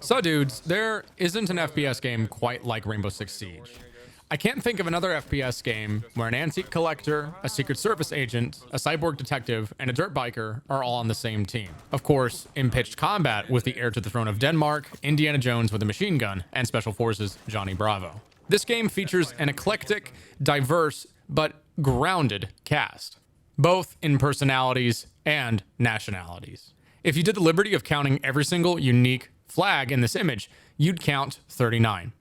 So dudes, there isn't an FPS game quite like Rainbow Six Siege. I can't think of another FPS game where an antique collector, a Secret Service agent, a cyborg detective, and a dirt biker are all on the same team. Of course, in pitched combat with the heir to the throne of Denmark, Indiana Jones with a machine gun, and Special Forces Johnny Bravo. This game features an eclectic, diverse, but grounded cast, both in personalities and nationalities. If you did the liberty of counting every single unique flag in this image, you'd count 39.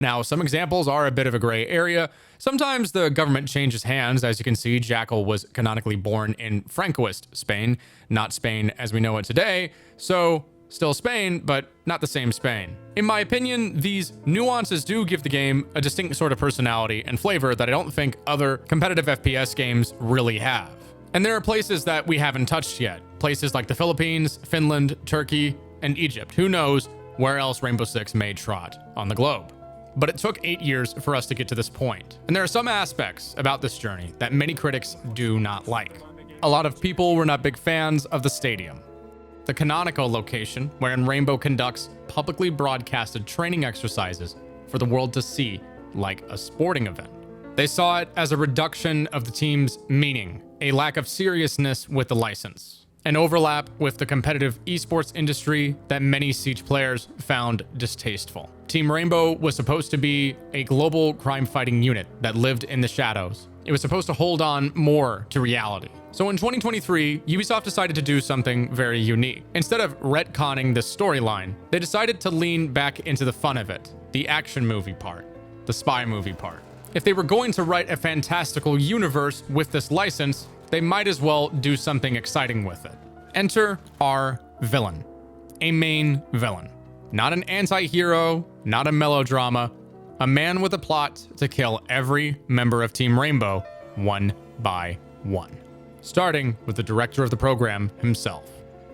Now, some examples are a bit of a gray area. Sometimes the government changes hands. As you can see, Jackal was canonically born in Francoist Spain, not Spain as we know it today, so still Spain, but not the same Spain. In my opinion, these nuances do give the game a distinct sort of personality and flavor that I don't think other competitive FPS games really have. And there are places that we haven't touched yet. Places like the Philippines, Finland, Turkey, and Egypt. Who knows where else Rainbow Six may trot on the globe. But it took 8 years for us to get to this point. And there are some aspects about this journey that many critics do not like. A lot of people were not big fans of the stadium, the canonical location wherein Rainbow conducts publicly broadcasted training exercises for the world to see like a sporting event. They saw it as a reduction of the team's meaning, a lack of seriousness with the license, an overlap with the competitive esports industry that many Siege players found distasteful. Team Rainbow was supposed to be a global crime-fighting unit that lived in the shadows. It was supposed to hold on more to reality. So in 2023, Ubisoft decided to do something very unique. Instead of retconning the storyline, they decided to lean back into the fun of it, the action movie part, the spy movie part. If they were going to write a fantastical universe with this license, they might as well do something exciting with it. Enter our villain, a main villain. Not an anti-hero, not a melodrama, a man with a plot to kill every member of Team Rainbow one by one. Starting with the director of the program himself,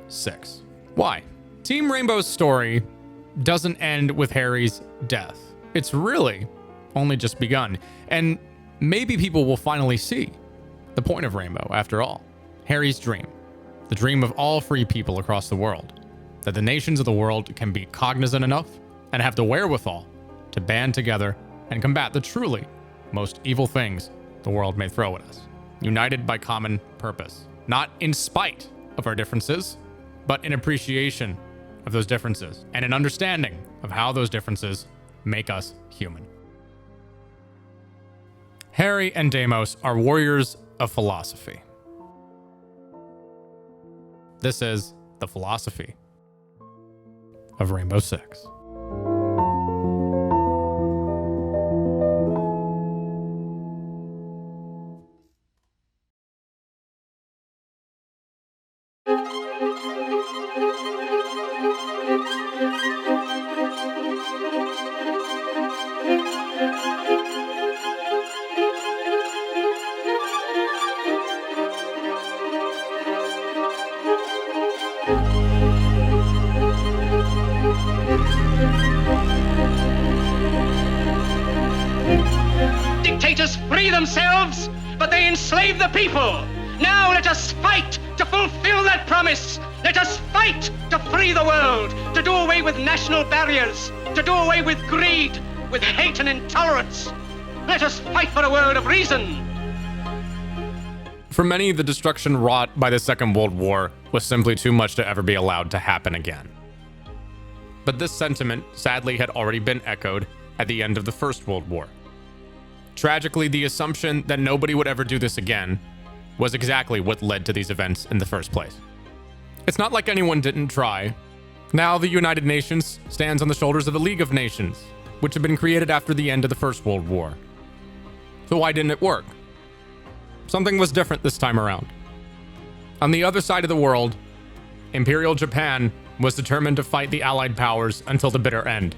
Six. Why? Team Rainbow's story doesn't end with Harry's death. It's really only just begun, and maybe people will finally see the point of Rainbow after all. Harry's dream, the dream of all free people across the world, that the nations of the world can be cognizant enough and have the wherewithal to band together and combat the truly most evil things the world may throw at us, united by common purpose, not in spite of our differences, but in appreciation of those differences and an understanding of how those differences make us human. Harry and Deimos are warriors of philosophy. This is the philosophy of Rainbow Six. Dictators free themselves, but they enslave the people. Now let us fight to fulfill that promise. Let us fight to free the world, to do away with national barriers, to do away with greed, with hate and intolerance. Let us fight for a world of reason. For many, the destruction wrought by the Second World War was simply too much to ever be allowed to happen again. But this sentiment sadly had already been echoed at the end of the First World War. Tragically, the assumption that nobody would ever do this again was exactly what led to these events in the first place. It's not like anyone didn't try. Now the United Nations stands on the shoulders of the League of Nations, which had been created after the end of the First World War. So why didn't it work? Something was different this time around. On the other side of the world, Imperial Japan was determined to fight the Allied powers until the bitter end.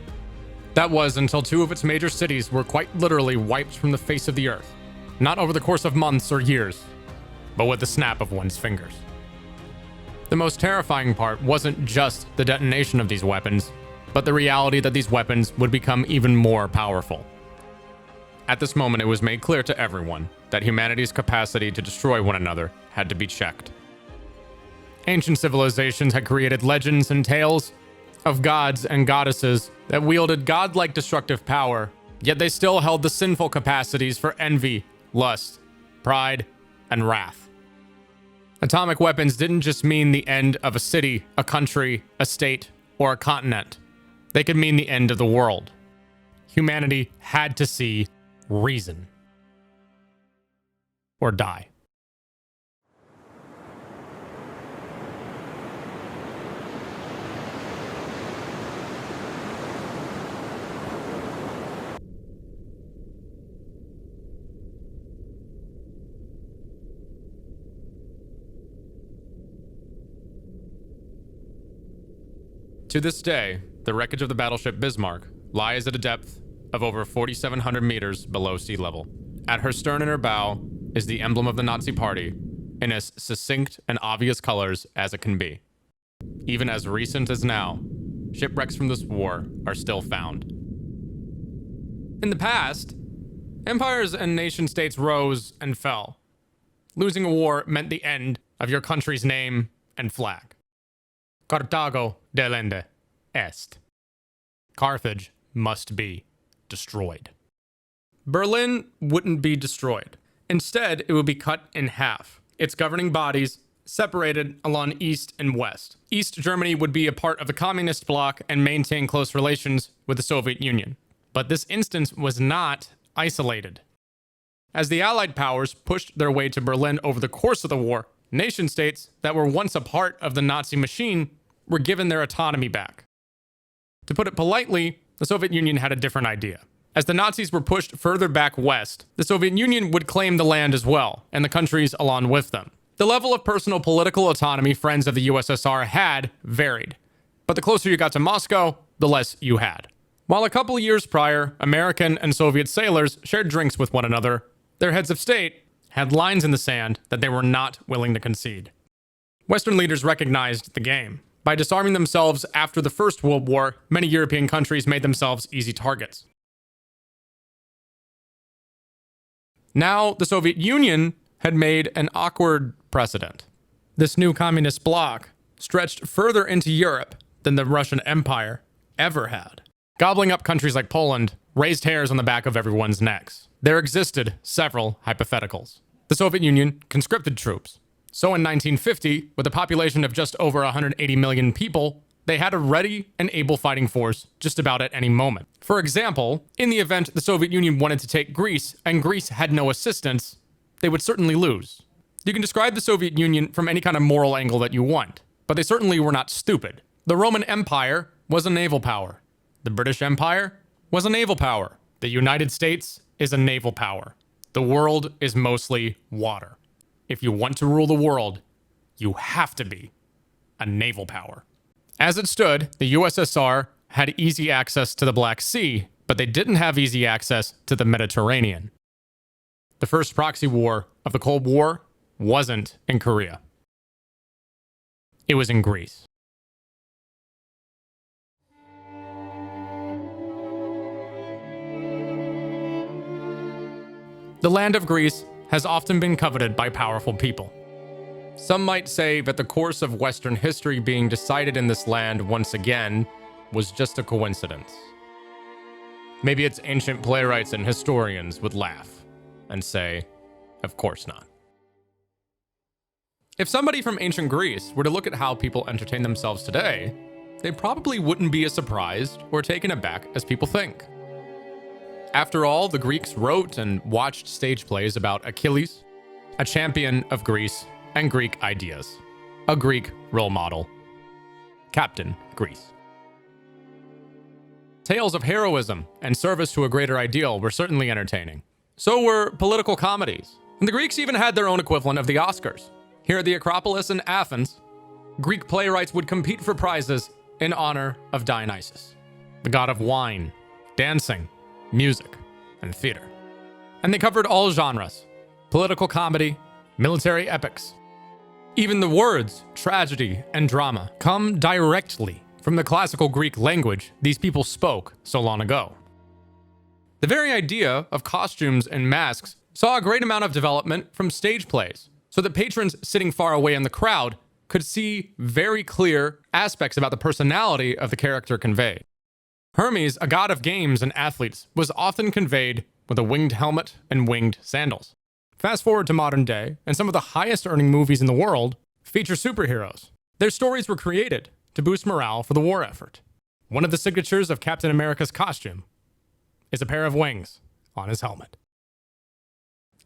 That was until two of its major cities were quite literally wiped from the face of the earth, not over the course of months or years, but with the snap of one's fingers. The most terrifying part wasn't just the detonation of these weapons, but the reality that these weapons would become even more powerful. At this moment, it was made clear to everyone that humanity's capacity to destroy one another had to be checked. Ancient civilizations had created legends and tales of gods and goddesses that wielded godlike destructive power, yet they still held the sinful capacities for envy, lust, pride, and wrath. Atomic weapons didn't just mean the end of a city, a country, a state, or a continent. They could mean the end of the world. Humanity had to see reason or die. To this day, the wreckage of the battleship Bismarck lies at a depth of over 4,700 meters below sea level. At her stern and her bow is the emblem of the Nazi Party in as succinct and obvious colors as it can be. Even as recent as now, shipwrecks from this war are still found. In the past, empires and nation-states rose and fell. Losing a war meant the end of your country's name and flag. Carthago delende est. Carthage must be destroyed. Berlin wouldn't be destroyed. Instead, it would be cut in half. Its governing bodies separated along east and west. East Germany would be a part of the communist bloc and maintain close relations with the Soviet Union. But this instance was not isolated. As the Allied powers pushed their way to Berlin over the course of the war, nation-states that were once a part of the Nazi machine were given their autonomy back. To put it politely, the Soviet Union had a different idea. As the Nazis were pushed further back west, the Soviet Union would claim the land as well, and the countries along with them. The level of personal political autonomy friends of the USSR had varied, but the closer you got to Moscow, the less you had. While a couple years prior, American and Soviet sailors shared drinks with one another, their heads of state had lines in the sand that they were not willing to concede. Western leaders recognized the game. By disarming themselves after the First World War, many European countries made themselves easy targets. Now, the Soviet Union had made an awkward precedent. This new communist bloc stretched further into Europe than the Russian Empire ever had. Gobbling up countries like Poland raised hairs on the back of everyone's necks. There existed several hypotheticals. The Soviet Union conscripted troops. So in 1950, with a population of just over 180 million people, they had a ready and able fighting force just about at any moment. For example, in the event the Soviet Union wanted to take Greece and Greece had no assistance, they would certainly lose. You can describe the Soviet Union from any kind of moral angle that you want, but they certainly were not stupid. The Roman Empire was a naval power. The British Empire was a naval power. The United States is a naval power. The world is mostly water. If you want to rule the world, you have to be a naval power. As it stood, the USSR had easy access to the Black Sea, but they didn't have easy access to the Mediterranean. The first proxy war of the Cold War wasn't in Korea. It was in Greece. The land of Greece has often been coveted by powerful people. Some might say that the course of Western history being decided in this land once again was just a coincidence. Maybe its ancient playwrights and historians would laugh and say, of course not. If somebody from ancient Greece were to look at how people entertain themselves today, they probably wouldn't be as surprised or taken aback as people think. After all, the Greeks wrote and watched stage plays about Achilles, a champion of Greece and Greek ideas, a Greek role model, Captain Greece. Tales of heroism and service to a greater ideal were certainly entertaining. So were political comedies. And the Greeks even had their own equivalent of the Oscars. Here at the Acropolis in Athens, Greek playwrights would compete for prizes in honor of Dionysus, the god of wine, dancing, music, and theater. And they covered all genres: political comedy, military epics. Even the words tragedy and drama come directly from the classical Greek language these people spoke so long ago. The very idea of costumes and masks saw a great amount of development from stage plays, so that patrons sitting far away in the crowd could see very clear aspects about the personality of the character conveyed. Hermes, a god of games and athletes, was often conveyed with a winged helmet and winged sandals. Fast forward to modern day, and some of the highest earning movies in the world feature superheroes. Their stories were created to boost morale for the war effort. One of the signatures of Captain America's costume is a pair of wings on his helmet.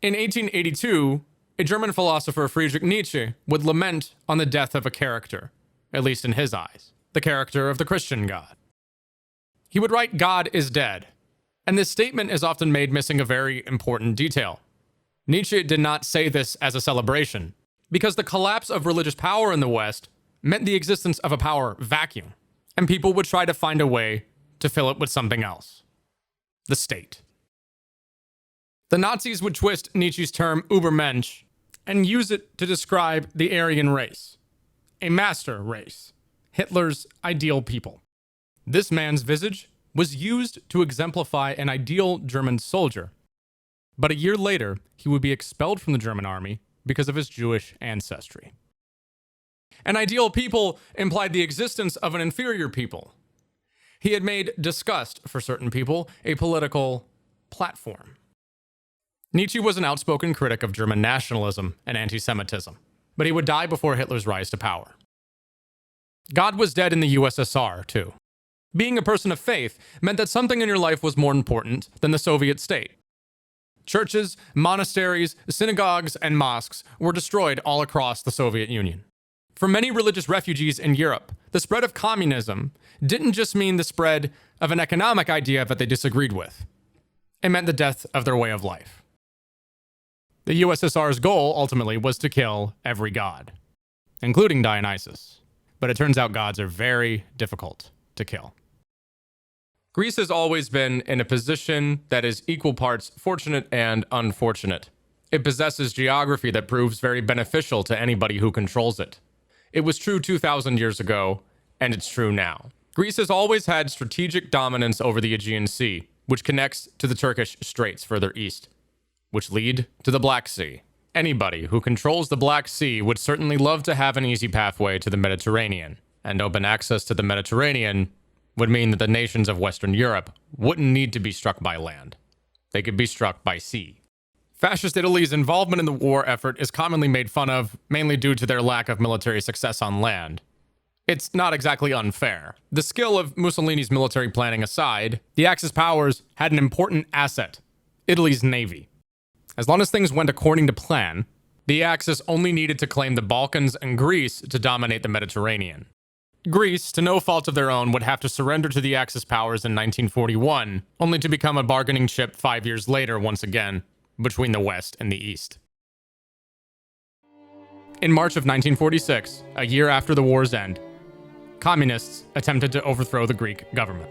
In 1882, a German philosopher, Friedrich Nietzsche, would lament on the death of a character, at least in his eyes, the character of the Christian God. He would write, "God is dead," and this statement is often made missing a very important detail. Nietzsche did not say this as a celebration, because the collapse of religious power in the West meant the existence of a power vacuum, and people would try to find a way to fill it with something else: the state. The Nazis would twist Nietzsche's term Übermensch and use it to describe the Aryan race, a master race, Hitler's ideal people. This man's visage was used to exemplify an ideal German soldier, but a year later, he would be expelled from the German army because of his Jewish ancestry. An ideal people implied the existence of an inferior people. He had made disgust for certain people a political platform. Nietzsche was an outspoken critic of German nationalism and anti-Semitism, but he would die before Hitler's rise to power. God was dead in the USSR, too. Being a person of faith meant that something in your life was more important than the Soviet state. Churches, monasteries, synagogues, and mosques were destroyed all across the Soviet Union. For many religious refugees in Europe, the spread of communism didn't just mean the spread of an economic idea that they disagreed with. It meant the death of their way of life. The USSR's goal, ultimately, was to kill every god, including Dionysus. But it turns out gods are very difficult to kill. Greece has always been in a position that is equal parts fortunate and unfortunate. It possesses geography that proves very beneficial to anybody who controls it. It was true 2,000 years ago, and it's true now. Greece has always had strategic dominance over the Aegean Sea, which connects to the Turkish Straits further east, which lead to the Black Sea. Anybody who controls the Black Sea would certainly love to have an easy pathway to the Mediterranean, and open access to the Mediterranean would mean that the nations of Western Europe wouldn't need to be struck by land. They could be struck by sea. Fascist Italy's involvement in the war effort is commonly made fun of, mainly due to their lack of military success on land. It's not exactly unfair. The skill of Mussolini's military planning aside, the Axis powers had an important asset: Italy's navy. As long as things went according to plan, the Axis only needed to claim the Balkans and Greece to dominate the Mediterranean. Greece, to no fault of their own, would have to surrender to the Axis powers in 1941, only to become a bargaining chip 5 years later once again, between the West and the East. In March of 1946, a year after the war's end, communists attempted to overthrow the Greek government.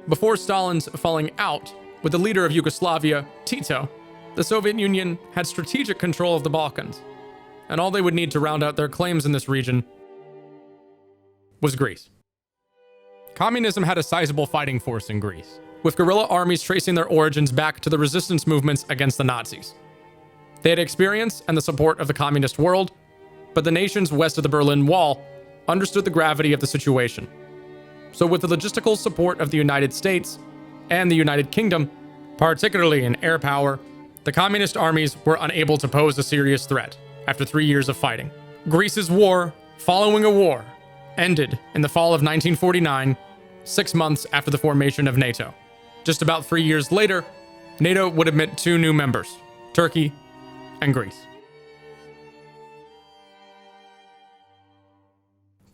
Before Stalin's falling out with the leader of Yugoslavia, Tito, the Soviet Union had strategic control of the Balkans, and all they would need to round out their claims in this region was Greece. Communism had a sizable fighting force in Greece, with guerrilla armies tracing their origins back to the resistance movements against the Nazis. They had experience and the support of the communist world, but the nations west of the Berlin Wall understood the gravity of the situation. So with the logistical support of the United States and the United Kingdom, particularly in air power, the communist armies were unable to pose a serious threat after 3 years of fighting. Greece's war, following a war, ended in the fall of 1949, 6 months after the formation of NATO. Just about 3 years later, NATO would admit 2 new members, Turkey and Greece.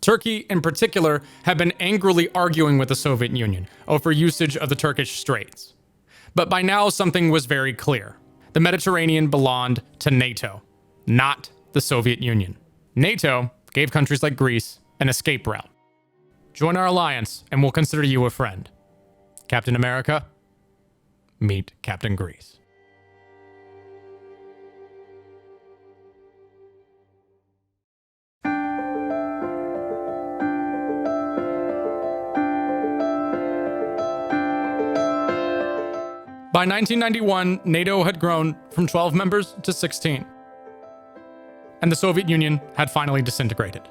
Turkey, in particular, had been angrily arguing with the Soviet Union over usage of the Turkish Straits. But by now, something was very clear. The Mediterranean belonged to NATO, not the Soviet Union. NATO gave countries like Greece an escape route. Join our alliance, and we'll consider you a friend. Captain America, meet Captain Greece. By 1991, NATO had grown from 12 members to 16. and the Soviet Union had finally disintegrated.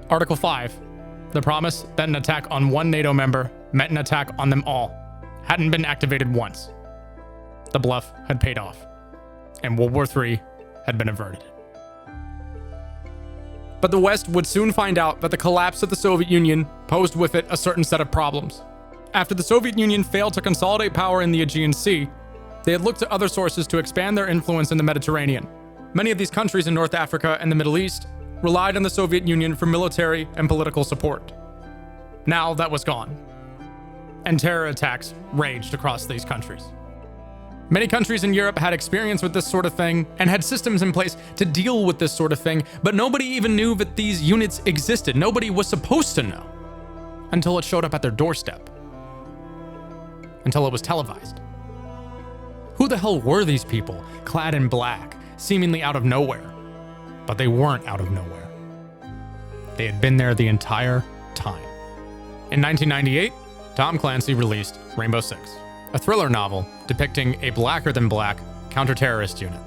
Article 5, the promise that an attack on one NATO member meant an attack on them all, hadn't been activated once. The bluff had paid off, and World War III had been averted. But the West would soon find out that the collapse of the Soviet Union posed with it a certain set of problems. After the Soviet Union failed to consolidate power in the Aegean Sea, they had looked to other sources to expand their influence in the Mediterranean. Many of these countries in North Africa and the Middle East relied on the Soviet Union for military and political support. Now that was gone, and terror attacks raged across these countries. Many countries in Europe had experience with this sort of thing and had systems in place to deal with this sort of thing, but nobody even knew that these units existed. Nobody was supposed to know until it showed up at their doorstep, until it was televised. Who the hell were these people, clad in black, seemingly out of nowhere? But they weren't out of nowhere. They had been there the entire time. In 1998, Tom Clancy released Rainbow Six, a thriller novel depicting a blacker-than-black counter-terrorist unit,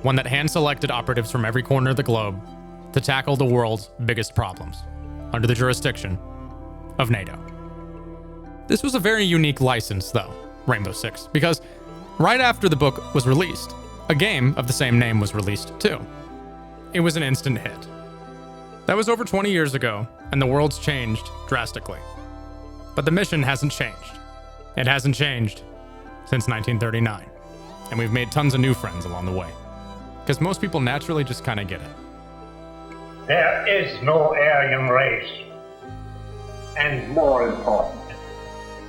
one that hand-selected operatives from every corner of the globe to tackle the world's biggest problems, under the jurisdiction of NATO. This was a very unique license, though, Rainbow Six, because right after the book was released, a game of the same name was released too. It was an instant hit. That was over 20 years ago, and the world's changed drastically. But the mission hasn't changed. It hasn't changed since 1939, and we've made tons of new friends along the way, because most people naturally just kind of get it. There is no Aryan race, and more important,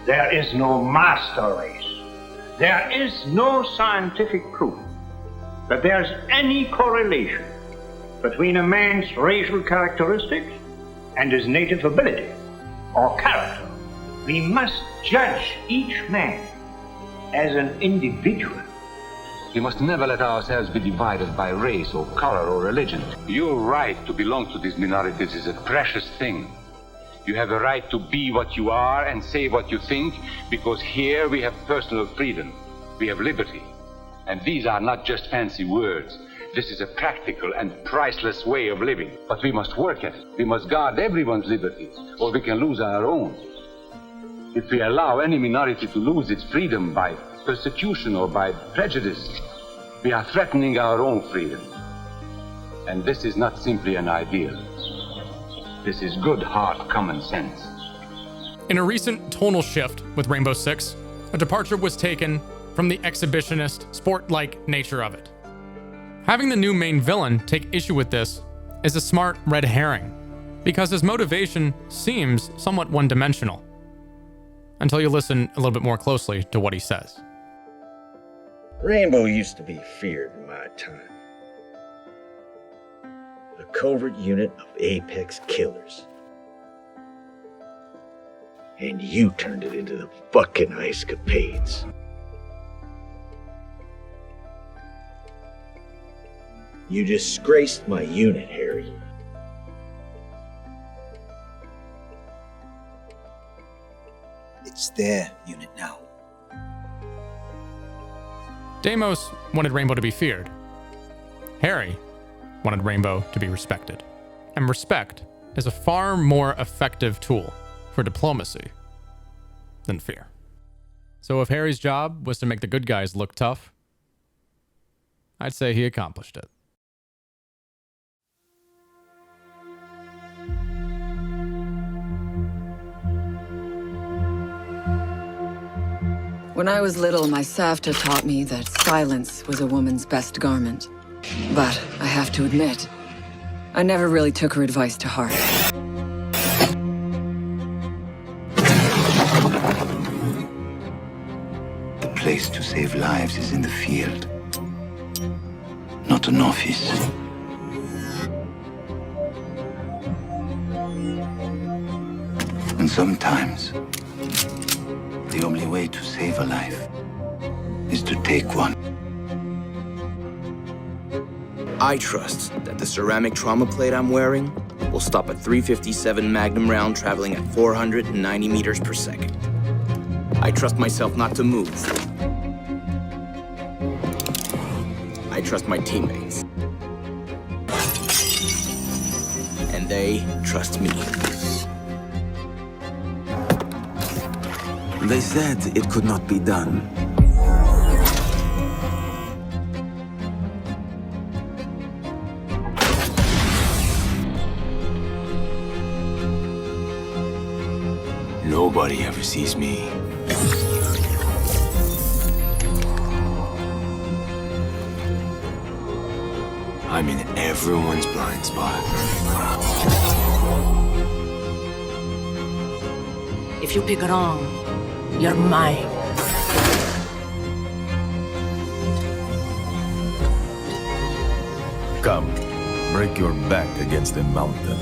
there is no master race. There is no scientific proof that there's any correlation between a man's racial characteristics and his native ability or character. We must judge each man as an individual. We must never let ourselves be divided by race or color or religion. Your right to belong to these minorities is a precious thing. You have a right to be what you are and say what you think, because here we have personal freedom, we have liberty. And these are not just fancy words. This is a practical and priceless way of living. But we must work at it. We must guard everyone's liberties, or we can lose our own. If we allow any minority to lose its freedom by persecution or by prejudice, we are threatening our own freedom. And this is not simply an ideal. This is good, hard common sense. In a recent tonal shift with Rainbow Six, a departure was taken from the exhibitionist, sport-like nature of it. Having the new main villain take issue with this is a smart red herring, because his motivation seems somewhat one-dimensional, until you listen a little bit more closely to what he says. Rainbow used to be feared in my time. A covert unit of apex killers. And you turned it into the fucking ice capades. You disgraced my unit, Harry. It's their unit now. Deimos wanted Rainbow to be feared. Harry wanted Rainbow to be respected. And respect is a far more effective tool for diplomacy than fear. So if Harry's job was to make the good guys look tough, I'd say he accomplished it. When I was little, my Savta taught me that silence was a woman's best garment. But I have to admit, I never really took her advice to heart. The place to save lives is in the field, not an office. And sometimes, the only way to save a life is to take one. I trust that the ceramic trauma plate I'm wearing will stop a .357 Magnum round traveling at 490 meters per second. I trust myself not to move. I trust my teammates. And they trust me. They said it could not be done. Nobody ever sees me. I'm in everyone's blind spot. If you pick wrong, you're mine. Come, break your back against a mountain.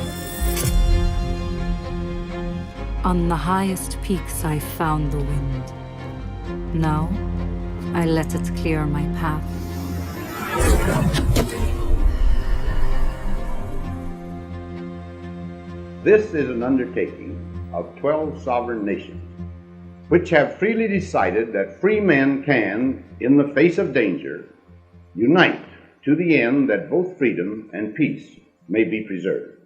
On the highest peaks I found the wind. Now, I let it clear my path. This is an undertaking of 12 sovereign nations, which have freely decided that free men can, in the face of danger, unite to the end that both freedom and peace may be preserved.